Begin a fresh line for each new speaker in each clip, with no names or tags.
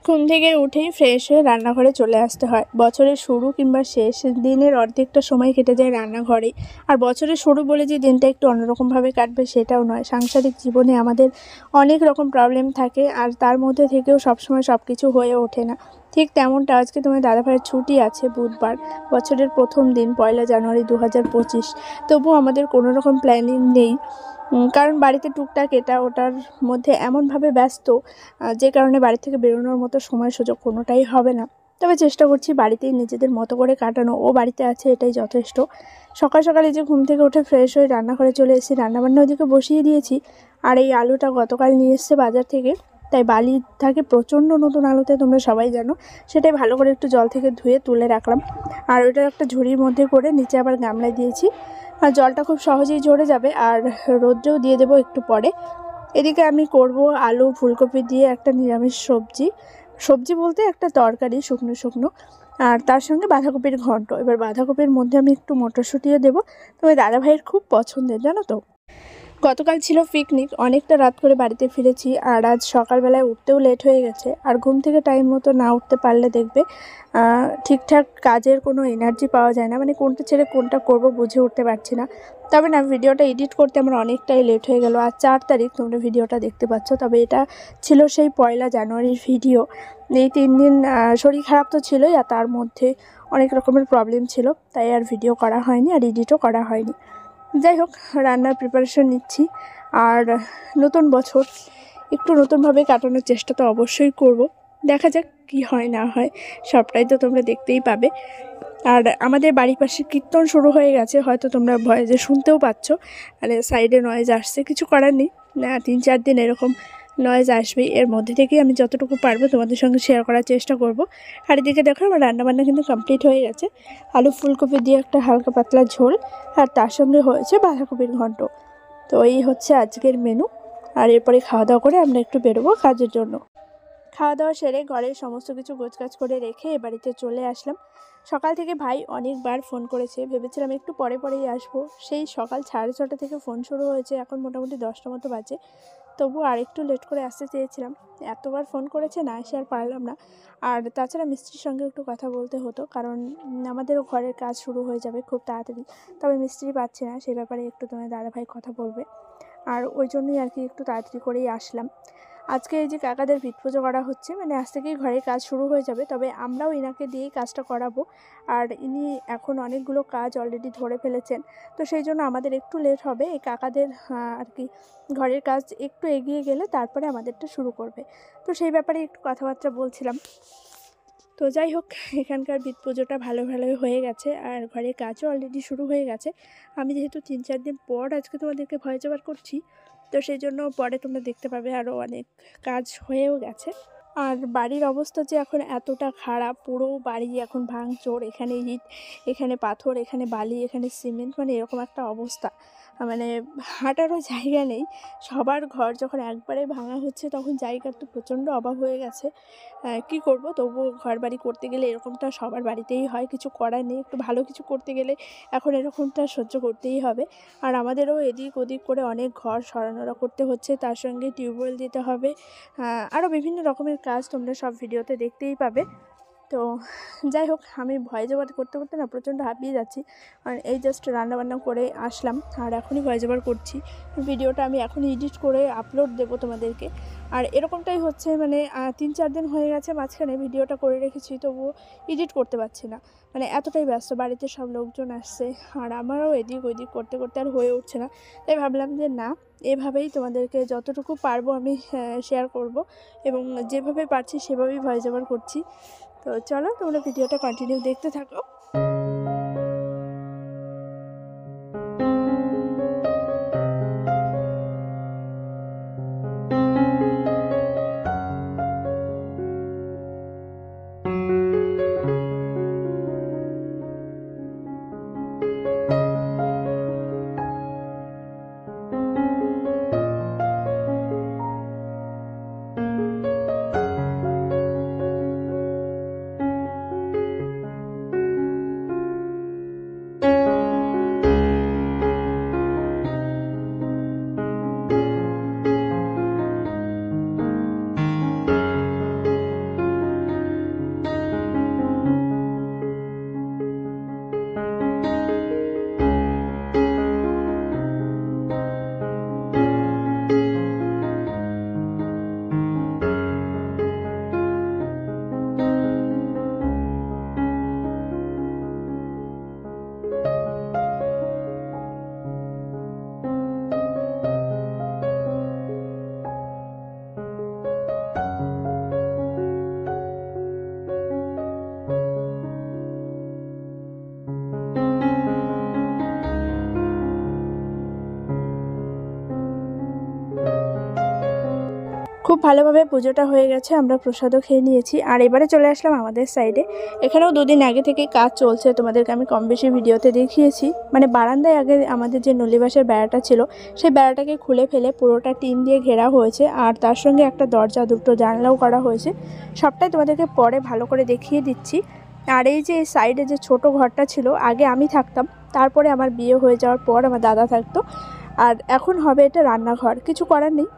ঘুম থেকে উঠেই ফ্রেশ হয়ে রান্নাঘরে চলে আসতে হয়। বছরের শুরু কিংবা শেষ দিনের অর্ধেকটা সময় কেটে যায় রান্নাঘরেই। আর বছরের শুরু বলে যে দিনটা একটু অন্যরকমভাবে কাটবে সেটাও নয়। সাংসারিক জীবনে আমাদের অনেক রকম প্রবলেম থাকে, আর তার মধ্যে থেকেও সবসময় সব কিছু হয়ে ওঠে না। ঠিক তেমনটা আজকে তোমার দাদাভাইয়ের ছুটি আছে বুধবার, বছরের প্রথম দিন 1 জানুয়ারি 2025। তবুও আমাদের কোনো রকম প্ল্যানিং নেই, কারণ বাড়িতে টুকটাক এটা ওটার মধ্যে এমনভাবে ব্যস্ত যে কারণে বাড়ি থেকে বেরোনোর মতো সময় সুযোগ কোনোটাই হবে না। তবে চেষ্টা করছি বাড়িতেই নিজেদের মতো করে কাটানো, ও বাড়িতে আছে এটাই যথেষ্ট। সকাল সকালে যে ঘুম থেকে উঠে ফ্রেশ হয়ে রান্নাঘরে চলে এসেছি, রান্নাবান্না ওইদিকে বসিয়ে দিয়েছি। আর এই আলুটা গতকাল নিয়ে এসছে বাজার থেকে, তাই বালি থাকে প্রচণ্ড, নতুন আলুতে তোমরা সবাই জানো। সেটাই ভালো করে একটু জল থেকে ধুয়ে তুলে রাখলাম, আর ওইটা একটা ঝুড়ির মধ্যে করে নিচে আবার গামলায় দিয়েছি। আর জলটা খুব সহজেই ঝরে যাবে, আর রোদ্রেও দিয়ে দেবো একটু পরে। এদিকে আমি করব আলু ফুলকপি দিয়ে একটা নিরামিষ সবজি, সবজি বলতে একটা তরকারি শুকনো শুকনো, আর তার সঙ্গে বাঁধাকপির ঘন্ট। এবার বাঁধাকপির মধ্যে আমি একটু মটরশুঁটিও দেবো, তবে দাদাভাইয়ের খুব পছন্দের, জানো তো। গতকাল ছিল পিকনিক, অনেকটা রাত করে বাড়িতে ফিরেছি, আর আজ সকালবেলায় উঠতেও লেট হয়ে গেছে। আর ঘুম থেকে টাইম মতো না উঠতে পারলে দেখবে ঠিকঠাক কাজের কোনো এনার্জি পাওয়া যায় না, মানে কোনটা ছেড়ে কোনটা করব বুঝে উঠতে পারছি না। তবে না, ভিডিওটা এডিট করতে আমার অনেকটাই লেট হয়ে গেল। আর 4 তারিখ তোমরা ভিডিওটা দেখতে পাচ্ছ, তবে এটা ছিল সেই 1 জানুয়ারির ভিডিও। এই 3 দিন শরীর খারাপ তো ছিলই, আর তার মধ্যে অনেক রকমের প্রবলেম ছিল, তাই আর ভিডিও করা হয়নি আর এডিটও করা হয়নি। যাই হোক, রান্নার প্রিপারেশন নিচ্ছি। আর নতুন বছর একটু নতুনভাবে কাটানোর চেষ্টা তো অবশ্যই করব, দেখা যাক কি হয় না হয়, সবটাই তো তোমরা দেখতেই পাবে। আর আমাদের বাড়ির পাশে কীর্তন শুরু হয়ে গেছে, হয়তো তোমরা ভয়েসে শুনতেও পাচ্ছ। আর সাইডে নয়েজ আসছে, কিছু করার নেই, না 3-4 দিন এরকম নয়েজ আসবেই। এর মধ্যে থেকেই আমি যতটুকু পারবো তোমাদের সঙ্গে শেয়ার করার চেষ্টা করব। আর এদিকে দেখো, আমার রান্নাবান্না কিন্তু কমপ্লিট হয়ে গেছে। আলু ফুলকপি দিয়ে একটা হালকা পাতলা ঝোল, আর তার সঙ্গে হয়েছে বাঁধাকপির ঘন্ট। তো এই হচ্ছে আজকের মেনু। আর এরপরে খাওয়া দাওয়া করে আমরা একটু বেরোবো কাজের জন্য। খাওয়া দাওয়া সেরে ঘরের সমস্ত কিছু গোছগাছ করে রেখে এ বাড়িতে চলে আসলাম। সকাল থেকে ভাই অনেকবার ফোন করেছে, ভেবেছিলাম একটু পরেই আসবো। সেই সকাল 6:30 থেকে ফোন শুরু হয়েছে, এখন মোটামুটি 10টা মতো বাজে। তবু আর একটু লেট করে আসতে চেয়েছিলাম, এতবার ফোন করেছে না এসে আর পারলাম না। আর তাছাড়া মিস্ত্রির সঙ্গে একটু কথা বলতে হতো, কারণ আমাদেরও ঘরের কাজ শুরু হয়ে যাবে খুব তাড়াতাড়ি। তবে মিস্ত্রি পাচ্ছে না, সেই ব্যাপারে একটু তোমার দাদাভাই কথা বলবে, আর ওই জন্যই আর কি একটু তাড়াতাড়ি করেই আসলাম। আজকে এই যে কাকাদের ভিত পুজো করা হচ্ছে, মানে আজ থেকেই ঘরের কাজ শুরু হয়ে যাবে, তবে আমরাও ইনাকে দিয়েই কাজটা করাবো। আর ইনি এখন অনেকগুলো কাজ অলরেডি ধরে ফেলেছেন, তো সেই জন্য আমাদের একটু লেট হবে। এই কাকাদের আর কি ঘরের কাজ একটু এগিয়ে গেলে তারপরে আমাদেরটা শুরু করবে, তো সেই ব্যাপারে একটু কথাবার্তা বলছিলাম। তো যাই হোক, এখানকার ভিত পুজোটা ভালোই হয়ে গেছে, আর ঘরের কাজও অলরেডি শুরু হয়ে গেছে। আমি যেহেতু 3-4 দিন পর আজকে তোমাদেরকে ভয়েস ওভার করছি, তো সেই জন্য পরে তোমরা দেখতে পাবে আরও অনেক কাজ হয়েও গেছে। আর বাড়ির অবস্থা যে এখন এতটা খারাপ, পুরো বাড়ি এখন ভাঙচোর, এখানে ইট, এখানে পাথর, এখানে বালি, এখানে সিমেন্ট, মানে এরকম একটা অবস্থা, মানে হাঁটারও জায়গা নেই। সবার ঘর যখন একবারে ভাঙা হচ্ছে তখন জায়গার তো প্রচণ্ড অভাব হয়ে গেছে। কি করব, তবুও ঘর বাড়ি করতে গেলে এরকমটা সবার বাড়িতেই হয়, কিছু করার নেই। একটু ভালো কিছু করতে গেলে এখন এরকমটা সহ্য করতেই হবে। আর আমাদেরও এদিক ওদিক করে অনেক ঘর সরানোরা করতে হচ্ছে, তার সঙ্গে টিউবওয়েল দিতে হবে, আরও বিভিন্ন রকমের কাজ তোমরা সব ভিডিওতে দেখতেই পাবে। তো যাই হোক, আমি ভয়েস ওভার করতে করতে না প্রচণ্ড হাঁপিয়ে যাচ্ছি। আর এই জাস্ট রান্নাবান্না করে আসলাম, আর এখনই ভয়েস ওভার করছি। ভিডিওটা আমি এখনই এডিট করে আপলোড দেবো তোমাদেরকে। আর এরকমটাই হচ্ছে, মানে 3-4 দিন হয়ে গেছে মাঝখানে ভিডিওটা করে রেখেছি, তবুও এডিট করতে পারছি না, মানে এতটাই ব্যস্ত। বাড়িতে সব লোকজন আসছে, আর আমারও এদিক ওদিক করতে করতে আর হয়ে উঠছে না। তাই ভাবলাম যে না, এভাবেই তোমাদেরকে যতটুকু পারবো আমি শেয়ার করব, এবং যেভাবে পারছি সেভাবেই ভয়েস ওভার করছি। তো চলো, তোমরা ভিডিওটা কন্টিনিউ দেখতে থাকো। খুব ভালোভাবে পুজোটা হয়ে গেছে, আমরা প্রসাদও খেয়ে নিয়েছি। আর এবারে চলে আসলাম আমাদের সাইডে। এখানেও 2 দিন আগে থেকে কাজ চলছে, তোমাদেরকে আমি কম বেশি ভিডিওতে দেখিয়েছি। মানে বারান্দায় আগে আমাদের যে নলিবাসের বেড়াটা ছিল সেই বেড়াটাকে খুলে ফেলে পুরোটা টিন দিয়ে ঘেরা হয়েছে, আর তার সঙ্গে একটা দরজা, 2টো জানলাও করা হয়েছে। সবটাই তোমাদেরকে পরে ভালো করে দেখিয়ে দিচ্ছি। আর এই যে সাইডে যে ছোট ঘরটা ছিল, আগে আমি থাকতাম, তারপরে আমার বিয়ে হয়ে যাওয়ার পর আমার দাদা থাকতো। আর এখন হবে এটা রান্নাঘর। কিছু করার নেই,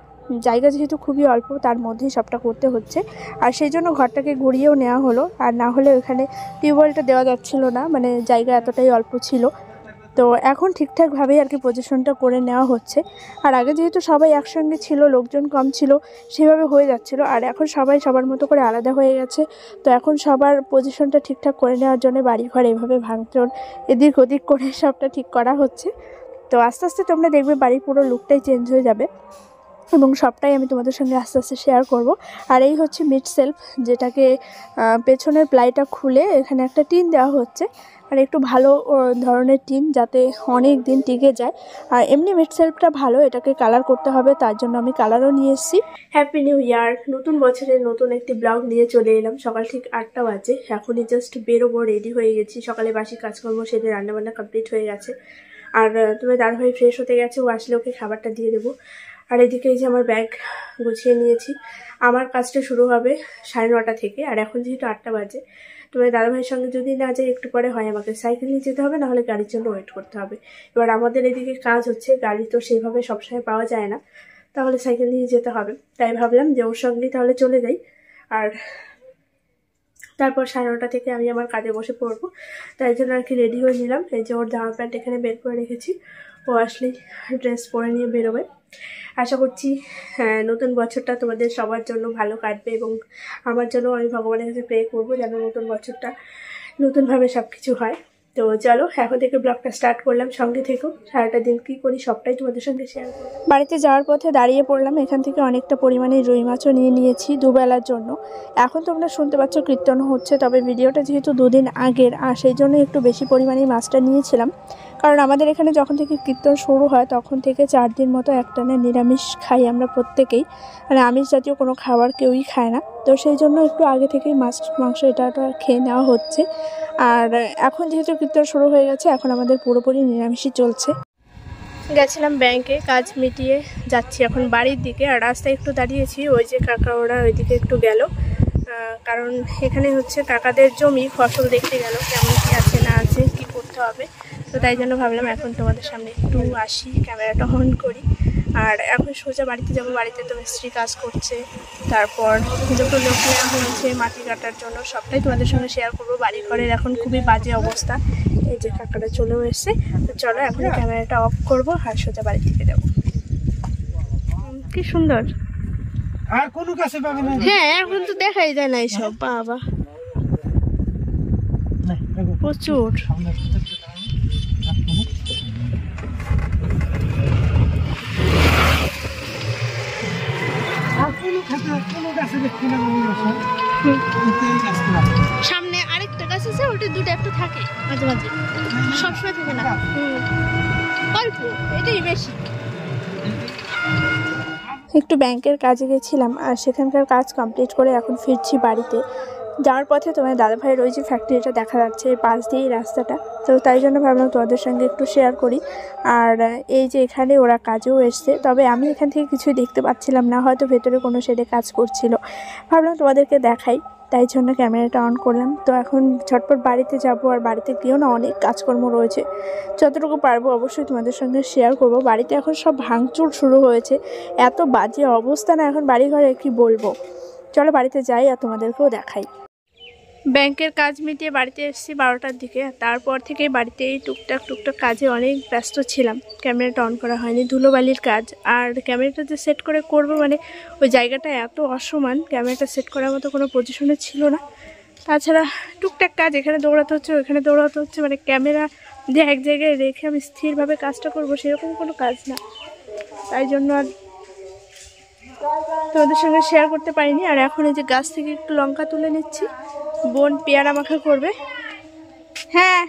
জায়গা যেহেতু খুবই অল্প, তার মধ্যেই সবটা করতে হচ্ছে। আর সেই জন্য ঘরটাকে ঘুরিয়েও নেওয়া হলো, আর না হলে ওখানে টিউবওয়েলটা দেওয়া যাচ্ছিল না, মানে জায়গা এতটাই অল্প ছিল। তো এখন ঠিকঠাকভাবেই আর কি পজিশনটা করে নেওয়া হচ্ছে। আর আগে যেহেতু সবাই একসঙ্গে ছিল, লোকজন কম ছিল, সেভাবে হয়ে যাচ্ছিল। আর এখন সবাই সবার মতো করে আলাদা হয়ে গেছে। তো এখন সবার পজিশনটা ঠিকঠাক করে নেওয়ার জন্য বাড়িঘর এভাবে ভাঙচুর এদিক ওদিক করে সবটা ঠিক করা হচ্ছে। তো আস্তে আস্তে তোমরা দেখবে বাড়ির পুরো লুকটাই চেঞ্জ হয়ে যাবে, এবং সবটাই আমি তোমাদের সঙ্গে আস্তে আস্তে শেয়ার করব। আর এই হচ্ছে মিড সেলফ, যেটাকে পেছনের প্লাইটা খুলে এখানে একটা টিন দেওয়া হচ্ছে, আর একটু ভালো ধরনের টিন, যাতে অনেক দিন টিকে যায়। আর এমনি মিড সেলফটা ভালো, এটাকে কালার করতে হবে, তার জন্য আমি কালারও নিয়ে এসেছি। হ্যাপি নিউ ইয়ার, নতুন বছরের নতুন একটি ব্লগ নিয়ে চলে এলাম। সকাল ঠিক 8টা বাজে, এখনই জাস্ট বেরোবো, রেডি হয়ে গেছি। সকালে বাসি কাজকর্ম সেরে রান্নাবান্না কমপ্লিট হয়ে গেছে। আর তোমার দাদাভাই ফ্রেশ হতে গেছে, ও আসলে ওকে খাবারটা দিয়ে দেবো। আর এদিকে এই যে আমার ব্যাগ গুছিয়ে নিয়েছি। আমার কাজটা শুরু হবে 9:30 থেকে, আর এখন যেহেতু 8টা বাজে, তোমার দাদাভাইয়ের সঙ্গে যদি না যাই একটু পরে হয় আমাকে সাইকেল নিয়ে যেতে হবে, নাহলে গাড়ির জন্য ওয়েট করতে হবে। এবার আমাদের এদিকে কাজ হচ্ছে, গাড়ি তো সেভাবে সবসময় পাওয়া যায় না, তাহলে সাইকেল নিয়ে যেতে হবে। তাই ভাবলাম যে ওর সঙ্গেই তাহলে চলে যাই, আর তারপর 9:30 থেকে আমি আমার কাজে বসে পড়বো। তাই জন্য আর কি রেডি হয়ে নিলাম। এই যে ওর জামা প্যান্ট এখানে বের করে রেখেছি, ও আসলেই ড্রেস পরে নিয়ে বেরোবে। আশা করছি নতুন বছরটা তোমাদের সবার জন্য ভালো কাটবে, এবং আমার জন্য আমি ভগবানের কাছে প্রে করবো যেন নতুন বছরটা নতুনভাবে সব কিছু হয়। তো চলো এখন থেকে ব্লগটা স্টার্ট করলাম, সঙ্গে থেকো। সারাটা দিন কী করি সবটাই তোমাদের সঙ্গে শেয়ার করব। বাড়িতে যাওয়ার পথে দাঁড়িয়ে পড়লাম, এখান থেকে অনেকটা পরিমাণে রুই মাছও নিয়ে নিয়েছি দুবেলার জন্য। এখন তোমরা শুনতে পাচ্ছ কীর্তন হচ্ছে, তবে ভিডিওটা যেহেতু 2 দিন আগের, আর সেই জন্য একটু বেশি পরিমাণে মাছটা নিয়েছিলাম। কারণ আমাদের এখানে যখন থেকে কীর্তন শুরু হয় তখন থেকে 4 দিন মতো একটানা নিরামিষ খাই আমরা প্রত্যেকেই, মানে আমিষ জাতীয় কোনো খাবার কেউই খায় না। তো সেই জন্য একটু আগে থেকেই মাছ মাংস এটা খেয়ে নেওয়া হচ্ছে। আর এখন যেহেতু কীর্তন শুরু হয়ে গেছে, এখন আমাদের পুরোপুরি নিরামিষই চলছে। গেছিলাম ব্যাংকে, কাজ মিটিয়ে যাচ্ছি এখন বাড়ির দিকে। আর রাস্তায় একটু দাঁড়িয়েছি, ওই যে কাকা ওরা ওইদিকে একটু গেল, কারণ এখানে হচ্ছে কাকাদের জমি, ফসল দেখতে গেল কেমন কী আছে না আছে, কী করতে হবে। তো তাই জন্য ভাবলাম এখন তোমাদের সামনে একটু আসি, ক্যামেরাটা অন করি। আর এখন সোজা বাড়িতে যাব। বাড়িতে তো মিস্ত্রি কাজ করছে, তারপর দুটো লোক নেওয়া হয়েছে মাটি কাটার জন্য, সবটাই তোমাদের সঙ্গে শেয়ার করবো। বাড়ি ঘরের এখন খুবই বাজে অবস্থা। এই যে কাকাটা চলেও এসছে। তো চলো এখন ক্যামেরাটা অফ করবো আর সোজা বাড়ি থেকে যাবো। কি সুন্দর,
আর কোনো কাছে পাবে না।
হ্যাঁ এখন তো দেখাই যায় না এইসব, বাবা প্রচুর। সামনে আরেকটা গাছ আছে, ওটা দুটো একটু থাকে মাঝে মাঝে, সবসময় থাকে না, অল্প, এটাই বেশি। একটু ব্যাংকের কাজে গেছিলাম, আর সেখানকার কাজ কমপ্লিট করে এখন ফিরছি বাড়িতে। যাওয়ার পথে তোমার দাদাভাইয়ের ওই যে ফ্যাক্টরিটা দেখা যাচ্ছে, পাশ দিয়েই রাস্তাটা, তো তাই জন্য ভাবলাম তোমাদের সঙ্গে একটু শেয়ার করি। আর এই যে এখানে ওরা কাজেও এসছে, তবে আমি এখান থেকে কিছুই দেখতে পাচ্ছিলাম না, হয়তো ভেতরে কোনো শেডে কাজ করছিল। ভাবলাম তোমাদেরকে দেখাই, তাই জন্য ক্যামেরাটা অন করলাম। তো এখন ঝটপট বাড়িতে যাব, আর বাড়িতে গিয়েও না অনেক কাজকর্ম রয়েছে, যতটুকু পারবো অবশ্যই তোমাদের সঙ্গে শেয়ার করব। বাড়িতে এখন সব ভাঙচুর শুরু হয়েছে, এত বাজে অবস্থা না এখন বাড়িঘরে, কি বলবো। চলো বাড়িতে যাই আর তোমাদেরকেও দেখাই। ব্যাংকের কাজ মিটিয়ে বাড়িতে এসেছি 12টার দিকে। তারপর থেকে বাড়িতেই টুকটাক কাজে অনেক ব্যস্ত ছিলাম, ক্যামেরাটা অন করা হয়নি, ধুলোবালির কাজ। আর ক্যামেরাটা যে সেট করে করবো, মানে ওই জায়গাটা এত অসমান, ক্যামেরাটা সেট করার মতো কোনো পজিশনে ছিল না। তাছাড়া টুকটাক কাজ, এখানে দৌড়াতে হচ্ছে ওখানে দৌড়াতে হচ্ছে, মানে ক্যামেরা যে এক জায়গায় রেখে আমি স্থিরভাবে কাজটা করবো সেরকম কোনো কাজ না। তাই জন্য আর তোমাদের সঙ্গে শেয়ার করতে পারিনি। আর এখন এই যে গাছ থেকে একটু লঙ্কা তুলে নিচ্ছি, বোন পেয়ারা মাখা করবে। হ্যাঁ,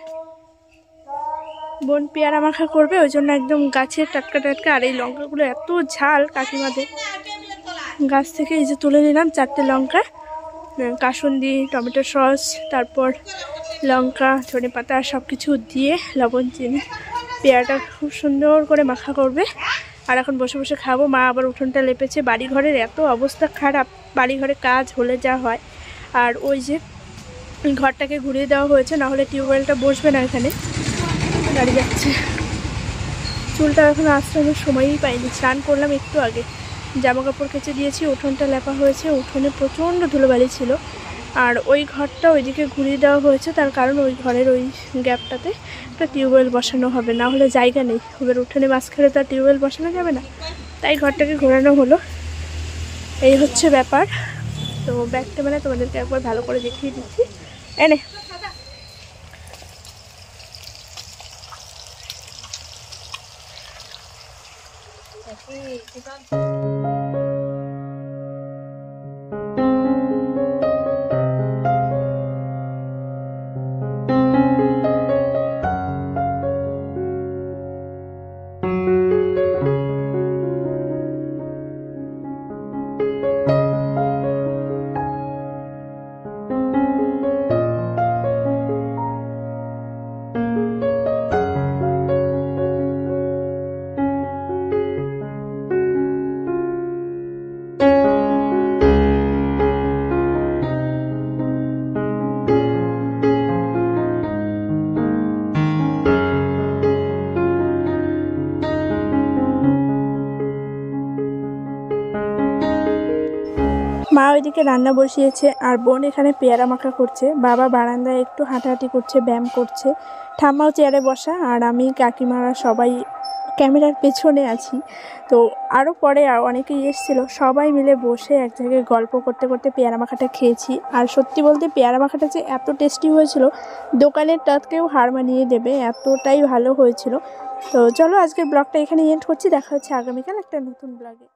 বোন পেয়ারা মাখা করবে, ওই জন্য একদম গাছের টাটকা। আর এই লঙ্কাগুলো এত ঝাল, কাকিমাদের গাছ থেকে এই যে তুলে নিলাম 4টে লঙ্কা, কাসুন্দি, টমেটো সস, তারপর লঙ্কা, ধনে পাতা সব কিছু দিয়ে লবণ, চিনি, পেয়ারাটা খুব সুন্দর করে মাখা করবে। আর এখন বসে বসে খাবো। মা আবার উঠোনটা লেপেছে। বাড়িঘরের এত অবস্থা খারাপ, বাড়িঘরে কাজ হলে যা হয়। আর ওই যে ঘরটাকে ঘুরিয়ে দেওয়া হয়েছে, না হলে টিউবওয়েলটা বসবে না এখানে, দাঁড়িয়ে যাচ্ছে। চুলটা এখন আসতে আমি সময়ই পাইনি, স্নান করলাম একটু আগে, জামা কাপড় কেচে দিয়েছি, উঠোনটা লেপা হয়েছে। উঠোনে প্রচণ্ড ধুলোবালি ছিল। আর ওই ঘরটা ওইদিকে ঘুরিয়ে দেওয়া হয়েছে, তার কারণ ওই ঘরের ওই গ্যাপটাতে একটা টিউবওয়েল বসানো হবে, না হলে জায়গা নেই। এবার উঠোনে মাঝখানে তো আর টিউবওয়েল বসানো যাবে না, তাই ঘরটাকে ঘোরানো হলো। এই হচ্ছে ব্যাপার। তো ব্যাগটা মানে তোমাদেরকে একবার ভালো করে দেখিয়ে দিচ্ছি। এনে মা ওইদিকে রান্না বসিয়েছে, আর বোন এখানে পেয়ারা মাখা করছে। বাবা বারান্দায় একটু হাঁটাহাঁটি করছে, ব্যায়াম করছে। ঠাম্মাও চেয়ারে বসা, আর আমি, কাকিমারা সবাই ক্যামেরার পেছনে আছি। তো আরও পরে অনেকেই এসেছিলো, সবাই মিলে বসে এক জায়গায় গল্প করতে করতে পেয়ারা মাখাটা খেয়েছি। আর সত্যি বলতে পেয়ারা মাখাটা যে এত টেস্টি হয়েছিল, দোকানের টাতকেও হার মানিয়ে দেবে, এতটাই ভালো হয়েছিল। তো চলো আজকের ব্লগটা এখানে এন্ড করছি। দেখা হচ্ছে আগামীকাল একটা নতুন ব্লগে।